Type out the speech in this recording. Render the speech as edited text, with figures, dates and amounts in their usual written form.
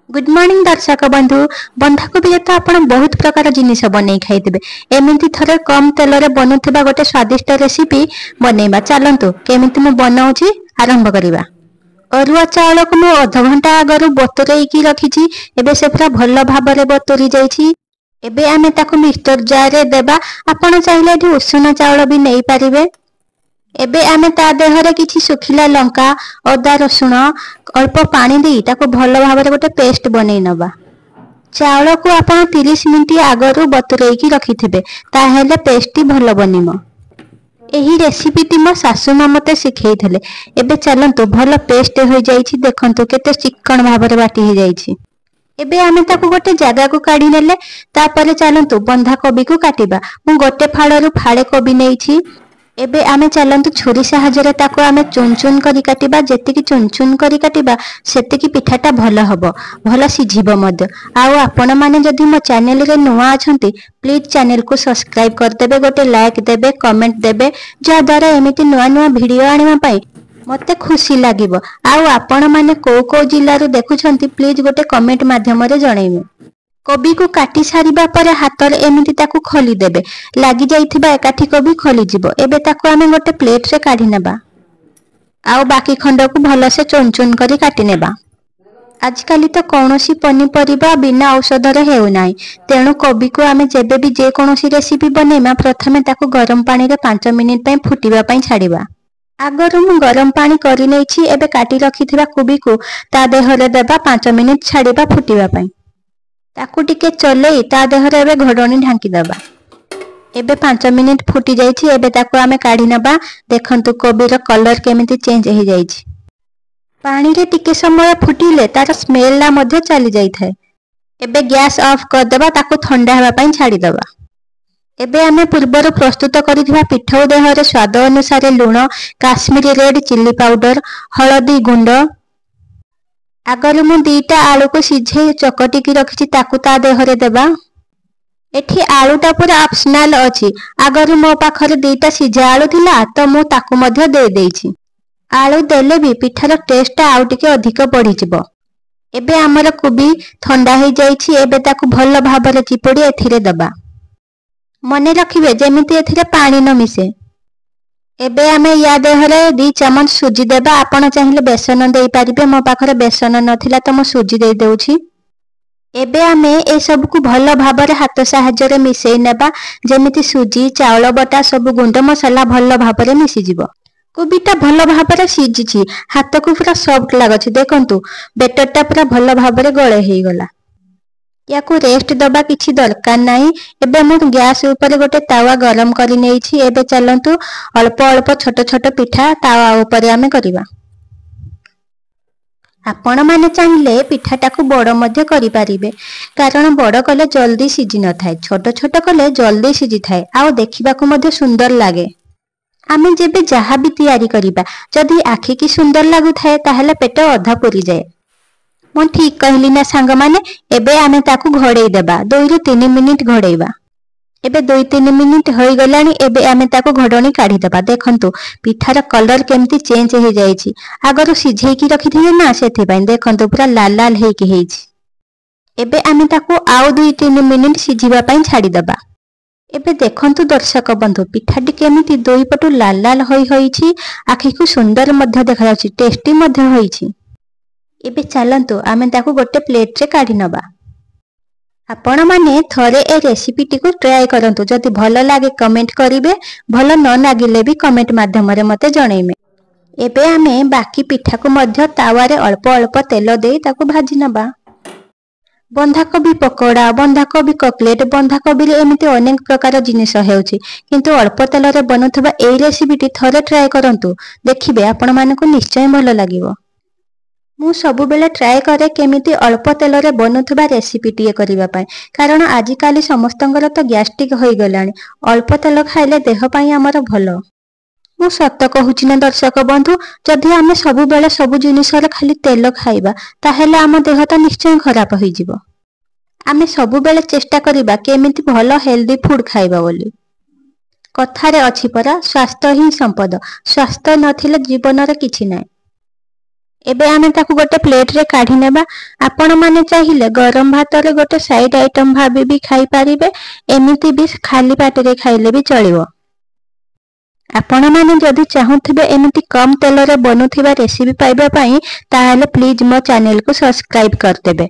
Good morning दर्शक बंधु। बंधाकोबी तो आप बहुत प्रकार जिनिस बन खाइबे। एमती थरे कम तेल रे बनुवा गोटे स्वादिष्ट रेसिपी बनइबा। चलतु केमिति मु बनाऊची आरंभ करिबा। अरुआ चाउल को मु आधा घंटा आगरु बतुरेकी रखिछि। एबे से पूरा भल भाबरे बतुरी जाइछि। एबे आमे ताकु मिक्सचर जार रे देबा। आपण चाहिले एठी उषुना चाउल भी नै पारिबे। एबे आमे ता देहरे किछि सुखिला लंका अदा रसुण अल्प पानी दी ताको भल भाबरे गोटे पेस्ट बनै नबा। चाउल को आपण 30 मिनिट आगरु बतुरेकी रखिथिबे ताहेले पेस्टटी भल बनिमो। एही रेसिपीटी मो सासुमा मते सिखैथिले। एबे चलंतु भल पेस्ट हो जाइछि। देखंतु केते चिकन भाबरे बाटी हो जाइछि। एबे आमे ताको गोटे जगह को काढी नेले। तापरे चलंतु बंधा कोबी को काटिबा। मु गोटे फाळरू फाळे कोबी नेइछि। एबे आमे चलंतु छुरी साहाय्य ताको आमे चुन चुन करी काटिबा। जेतिकी चुन चुन करी काटिबा सेतिकी पिठाटा भल हबो, भल सिझिबो मध्य। आउ आपण माने जदि मो चैनल रे नुवा अछंती प्लीज चैनल को सब्सक्राइब कर देबे, गोटे लाइक देबे, कमेंट देबे, जा द्वारा एमिति नुवा नुवा वीडियो आनिबा पई मते खुशी लागिबो। आउ आपण माने को जिल्ला रो देखुछंती प्लीज गोटे कमेंट माध्यम रे जणाइबे। कोबी को काटी सारिबा परे हातरे एमिति ताकू खोली देबे। लागी जाइथिबा एकाठी कोबी खोली जिवो। एबे ताकू आमे गोटे प्लेट रे काढी नेबा। आउ बाकी खंड को भल से चुन चुन करी काटी नेबा। आजकल तो कौनसी पनीपरिबा बिना औषध रे हेउ नाही। तेणु कोबी को आमे जेबे भी जे कौनसी रेसिपी बनेमा प्रथमे ताकू गरम पानी रे 5 मिनिट पई फुटिबा पई छाडिबा। आगरु मु गरम पानी करि नैछि। एबे काटी रखिथिबा कोबी को ता देहरे देबा 5 मिनिट छाडिबा फुटिबा पई। ताकू टिके चले ता देहरे एबे घोडणी ढांकी दबा। एबे 5 मिनिट फुटी जाइछि। एबे ताकू आमे काढी नबा। देखंतु कोबी रो कलर केमिति चेंज हो जाइछि। पानी रे टिके समय फुटिले तार स्मेल ला मध्ये चली जाई थाए। एबे गैस ऑफ कर देबा। ताकू ठंडा हेबा पई छाडी दबा। एबे आमे पूर्वर प्रस्तुत करिथिबा पिठौ देहरे स्वाद अनुसार लूण, काश्मीरी रेड चिल्ली पाउडर, हळदी गुंड, आगर मु 2टा आलू को सिझे चकटी की रखिछि ताकू ता देहरे देबा। एठी आलूटा पूरा ऑप्शनल अछि। आगर मो पाखरे 2टा सिझा आलू थिला तो मु ताकू मध्ये दे देइछि। आलू देले भी पिठार टेस्ट आउ टिके अधिक बढ़ी जिवो। एबे हमर कोबी ठंडा हो जाइछि। एबे ताकू भल भाबरे चिपुडी एथिरे दबा। मने रखिबे जेमिति एथिरे पानी न मिसे। एबे आमे या देहरे 2 चमच सुजी देबा। आपण चाहिले बेसन देई पारिबे। मो पाखरे बेसन नथिला तो मो सुजी देई देउछि। एबे आमे ए सब को भल भाबरे हाथ साहाय्य रे मिसेई नेबा। जेमिति सुजी चावल बटा सब गुंड मसाला भल भाबरे मिसी जिवो। कोबीटा भल भाबरे सिझिछि। हाथ को पूरा सॉफ्ट लागछि। देखंतु बेटरटा पूरा भल भाबरे गळे हेई गला। याकू रेस्ट दबा किछि दरकार नाही। एबे मु गैस ऊपर गोटे तावा गरम करि नेइछि। एबे चलंतु अल्प अल्प छोट छोट पिठा तावा ऊपर आमे करिबा। आपण माने चाहिले पिठाटा को बड़ मध्य करि पारिबे, कारण बड़ कले जल्दी सिझि न थाए। छोट छोट कले जल्दी सिझि थाए आ देखिबा को मध्य सुंदर लागे। आमे जेबे जहा भी तैयारी करिबा जदि आखि की सुंदर लागु थाए ताहेले पेट अधा पुरी जाए। मो ठीक कहली ना सांग माने। एबे आमे ताकू घोड़ेई देबा। 2 रु 3 मिनिट घोड़ेइबा। एबे 2-3 मिनिट होई गलानी। एबे आमे ताकू घोड़णी काढी देबा। देखंतु पिठार कलर केमती चेंज हो जाइछि। आगरु सिझेई की रखिथिले ना सेथि पई देखंतु पूरा लाल लाल हेई की हेइछि। एबे आमे ताकू आउ 2-3 मिनिट सिझिबा पई छाडी देबा। एबे देखंतु दर्शक बंधु पिठाटी केमिति दुई पटु लाल लाल होई होइछि। आखि को सुंदर मध्य देखा जाछि, टेस्टी मध्य होइछि। एबे चलंतु आमे ताकू गोटे प्लेट रे काढी नबा। आपण माने थरे ए रेसिपी टी को ट्राई करंतु। जदि भल लागे कमेंट करिवे, भल न लागिले भी कमेंट माध्यम रे मते जणैमे। एबे आमे बाकी पिठा को मध्य तावा रे अल्प अल्प तेल देई ताकू भाजी नबा। बंधाकोबी पकोड़ा, बंधाकोबी कटलेट, बंधाकोबी रे एमिति अनेक प्रकार जिनिस हेउछि। किंतु अल्प तेल रे बनुथबा एई रेसिपी टी थरे ट्राई करंतु। देखिबे आपण मानकु निश्चय भल लागिवो। मु सबु बेले ट्राई करे केमिति अल्प तेल रे बनुथबा रेसिपी टी करिबा पई, कारण आजि काली समस्तंगर तो गैस्ट्रिक होई गलानी। अल्प तेल खाइले देह पई हमर भलो। मु सत्य कहूछि ना दर्शक बंधु, जदि आमे सबु बेले सबु जिनिस रे खाली तेल खाइबा ताहेले आम देह तो निश्चय खराब होई जिवो। आमे सबु बेले चेष्टा करिबा केमिति भलो हेल्दी फूड खाइबा बोली। कथारे अछि परा, स्वास्थ्य ही संपद। स्वास्थ्य नथिले जीवन रे किछि नाही। एबे आमे ताकू गोटे प्लेट रे काढी नेबा। आपण माने चाहिए गरम भात रे गोटे साइड आइटम भाबी भी खाई पारिबे, एमिति भी खाली पेट रे खाइले भी चलिबो। आपण माने जदि चाहुथिबे एमिति कम तेल रे बनुथिबा रेसिपी पाइबा पई ताहाले प्लीज मो चैनल को सब्सक्राइब कर देबे।